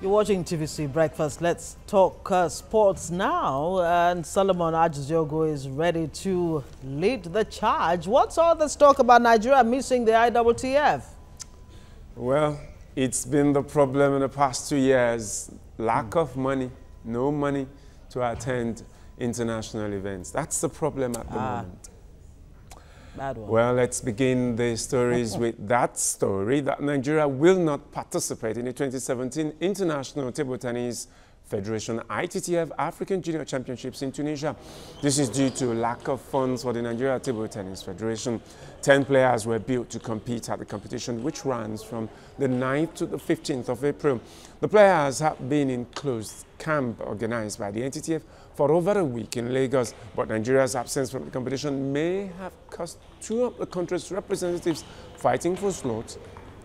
You're watching TVC Breakfast. Let's talk sports now. And Solomon Ajiziogo is ready to lead the charge. What's all this talk about Nigeria missing the ITTF? Well, it's been the problem in the past 2 years. Lack of money, no money to attend international events. That's the problem at the moment. Bad one. Well, let's begin the stories with that story that Nigeria will not participate in the 2017 International Table Tennis Federation ITTF African Junior Championships in Tunisia. This is due to lack of funds for the Nigeria Table Tennis Federation. 10 players were built to compete at the competition, which runs from the 9th to the 15th of April. The players have been in closed camp organized by the NTTF for over a week in Lagos, but Nigeria's absence from the competition may have cost two of the country's representatives fighting for slots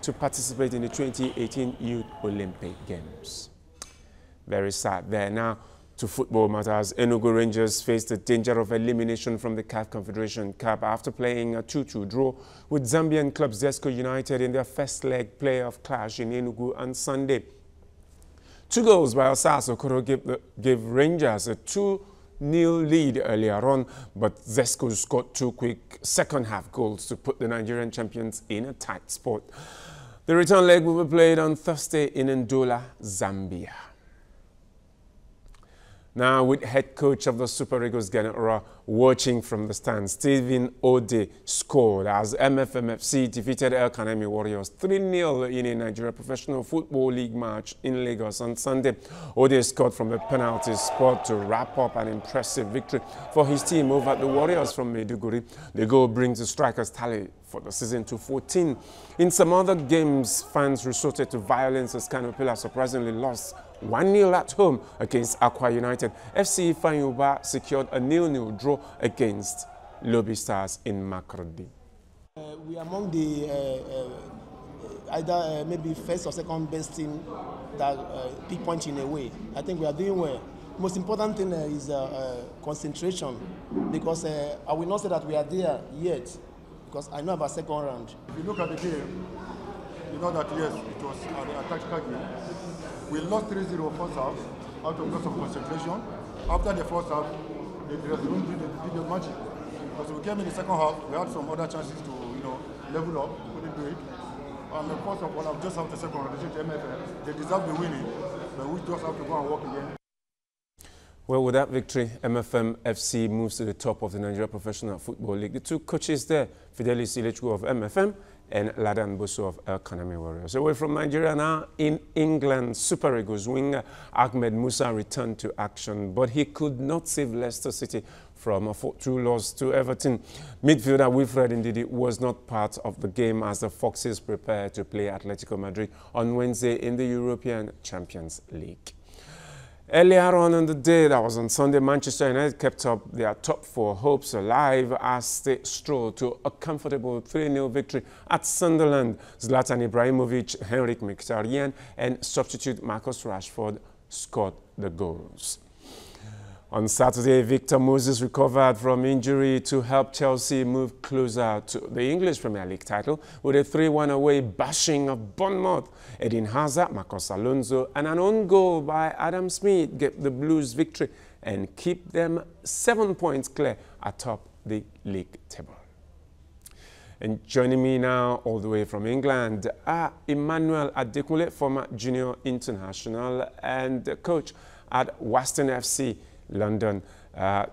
to participate in the 2018 Youth Olympic Games. Very sad there. Now to football matters. Enugu Rangers faced the danger of elimination from the CAF Confederation Cup after playing a 2-2 draw with Zambian club Zesco United in their first leg playoff clash in Enugu on Sunday. 2 goals by Osas Okoro gave Rangers a 2-0 lead earlier on, but Zesco scored 2 quick second-half goals to put the Nigerian champions in a tight spot. The return leg will be played on Thursday in Ndola, Zambia. Now, with head coach of the Super Eagles, Ganara, watching from the stands, Stephen Ode scored as MFMFC defeated El Kanemi Warriors 3-0 in a Nigeria Professional Football League match in Lagos on Sunday. Ode scored from the penalty spot to wrap up an impressive victory for his team over the Warriors from Maiduguri. The goal brings the strikers' tally for the season to 14. In some other games, fans resorted to violence as Kano Pillars surprisingly lost 1-0 at home against Aqua United. FC Ifeanyi secured a 0-0 draw against Lobby Stars in Makurdi. We are among the either maybe first or second best team that pick punch in a way. I think we are doing well. Most important thing is concentration, because I will not say that we are there yet, because I know about second round. If you look at the game, you know that yes, it was a tactical game. We lost 3-0 first half out of loss of concentration. After the first half, the dressing room did the magic. Because we came in the second half, we had some other chances to level up, couldn't do it. And first of all, I've just have the second round, the MFL. They deserve the winning, but we just have to go and work again. Well, with that victory, MFM FC moves to the top of the Nigeria Professional Football League. The 2 coaches there, Fidelis Ilechukwu of MFM and Ladan Boso of El Kanemi Warriors. Away from Nigeria now, in England, Super Eagles winger Ahmed Musa returned to action, but he could not save Leicester City from a 4-2 loss to Everton. Midfielder Wilfred Ndidi was not part of the game as the Foxes prepare to play Atletico Madrid on Wednesday in the European Champions League. Earlier on in the day, that was on Sunday, Manchester United kept up their top 4 hopes alive as they strolled to a comfortable 3-0 victory at Sunderland. Zlatan Ibrahimovic, Henrik Mkhitaryan and substitute Marcus Rashford scored the goals. On Saturday, Victor Moses recovered from injury to help Chelsea move closer to the English Premier League title with a 3-1 away bashing of Bournemouth. Eden Hazard, Marcos Alonso and an own goal by Adam Smith gave the Blues victory and keep them 7 points clear atop the league table. And joining me now all the way from England are Emmanuel Adekunle, former junior international and coach at Waston FC London,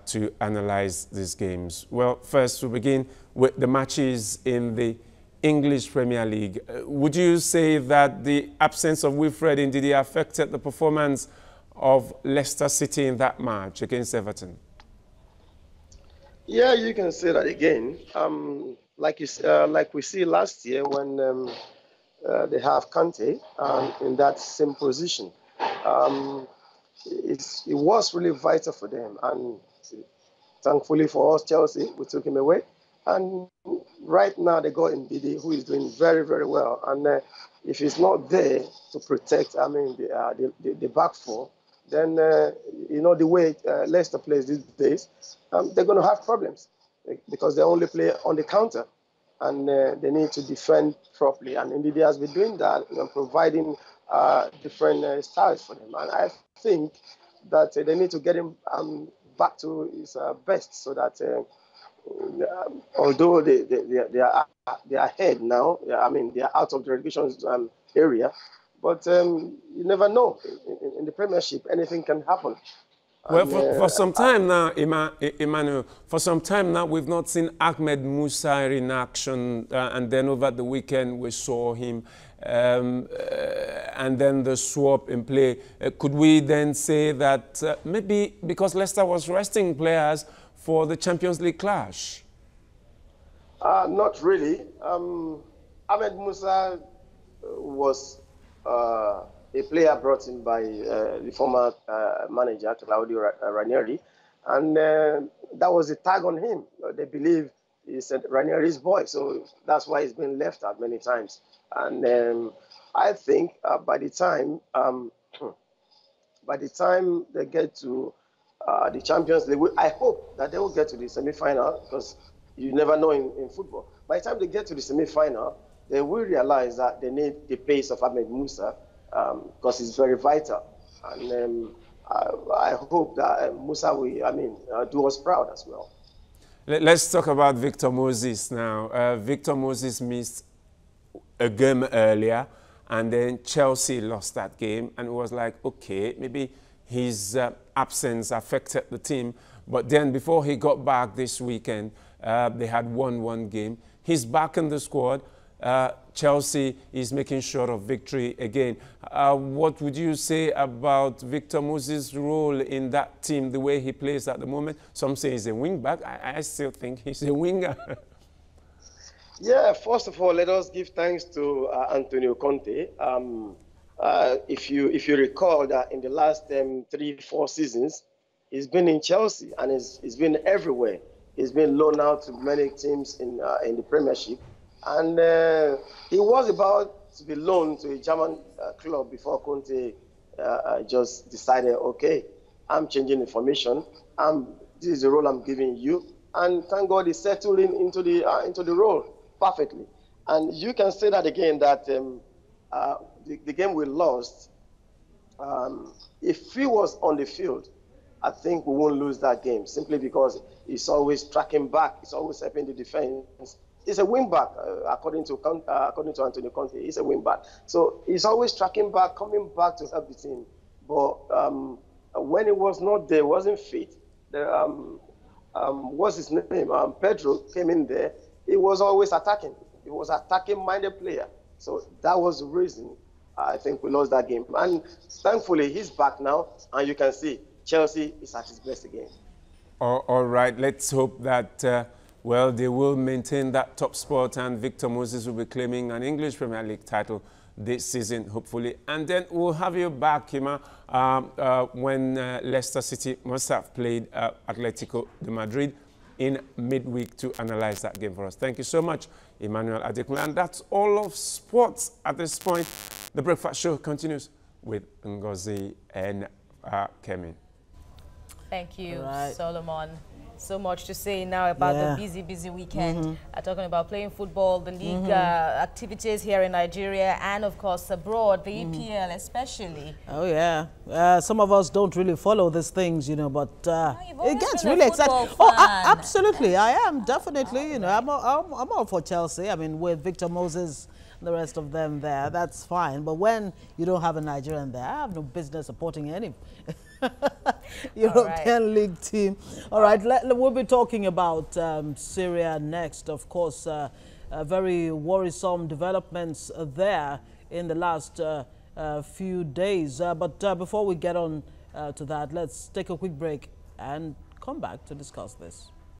to analyze these games. Well, first we'll begin with the matches in the English Premier League. Would you say that the absence of Wilfred Ndidi affected the performance of Leicester City in that match against Everton? Yeah, you can say that again. Like we see last year when they have Kante in that same position. It was really vital for them, and thankfully for us, Chelsea, we took him away. And right now they got Ndidi, who is doing very, very well. And if he's not there to protect, the back four, then the way Leicester plays these days, they're going to have problems because they only play on the counter. and they need to defend properly. And indeed, he has been doing that, providing different styles for them. And I think that they need to get him back to his best, so that although they are ahead now, I mean, they are out of the relegation area, but you never know. In the Premiership, anything can happen. Well, And, for some time now, Emmanuel, for some time now, we've not seen Ahmed Musa in action, and then over the weekend we saw him, and then the swap in play. Could we then say that maybe because Leicester was resting players for the Champions League clash? Not really. Ahmed Musa was a player brought in by the former manager, Claudio Ranieri, and that was a tag on him. They believe he's Ranieri's boy, so that's why he's been left out many times. And I think by the time they get to the Champions League, I hope that they will get to the semi-final, because you never know in football. By the time they get to the semi-final, they will realize that they need the pace of Ahmed Musa, because it's very vital. And I hope that Musa will, do us proud as well. Let's talk about Victor Moses now. Victor Moses missed a game earlier, and then Chelsea lost that game, and it was like, okay, maybe his absence affected the team. But then before he got back this weekend, they had won one game. He's back in the squad. Chelsea is making sure of victory again. What would you say about Victor Moses' role in that team, the way he plays at the moment? Some say he's a wing-back. I still think he's a winger. Yeah, first of all, let us give thanks to Antonio Conte. If you recall that in the last 3-4 seasons, he's been in Chelsea, and he's been everywhere. He's been loaned out to many teams in the Premiership. And he was about to be loaned to a German club before Conte just decided, okay, I'm changing the formation. This is the role I'm giving you. And thank God he settled into the role perfectly. And you can say that again, that the game we lost, if he was on the field, I think we won't lose that game, simply because he's always tracking back. He's always helping the defense. He's a wing-back, according to Antonio Conte. He's a wing-back. So he's always tracking back, coming back to help the team. But when he was not there, wasn't fit, what's his name? Pedro came in there. He was always attacking. He was attacking-minded player. So that was the reason I think we lost that game. And thankfully, he's back now, and you can see Chelsea is at his best again. All right, let's hope that well, they will maintain that top spot, and Victor Moses will be claiming an English Premier League title this season, hopefully. And then we'll have you back, Hima, when Leicester City must have played Atletico de Madrid in midweek to analyze that game for us. Thank you so much, Emmanuel Adekunle. And that's all of sports at this point. The Breakfast Show continues with Ngozi and Kemi. Thank you, right. Solomon. So much to say now about the busy weekend. Talking about playing football, the league activities here in Nigeria, and of course abroad, the EPL especially. Oh yeah, some of us don't really follow these things, but it gets really exciting. Oh, absolutely, I am definitely. I'm all for Chelsea. I mean, with Victor Moses, the rest of them there, that's fine. But when you don't have a Nigerian there, I have no business supporting any European League team. All right, we'll be talking about Syria next. Of course, very worrisome developments there in the last few days. But before we get on to that, let's take a quick break and come back to discuss this.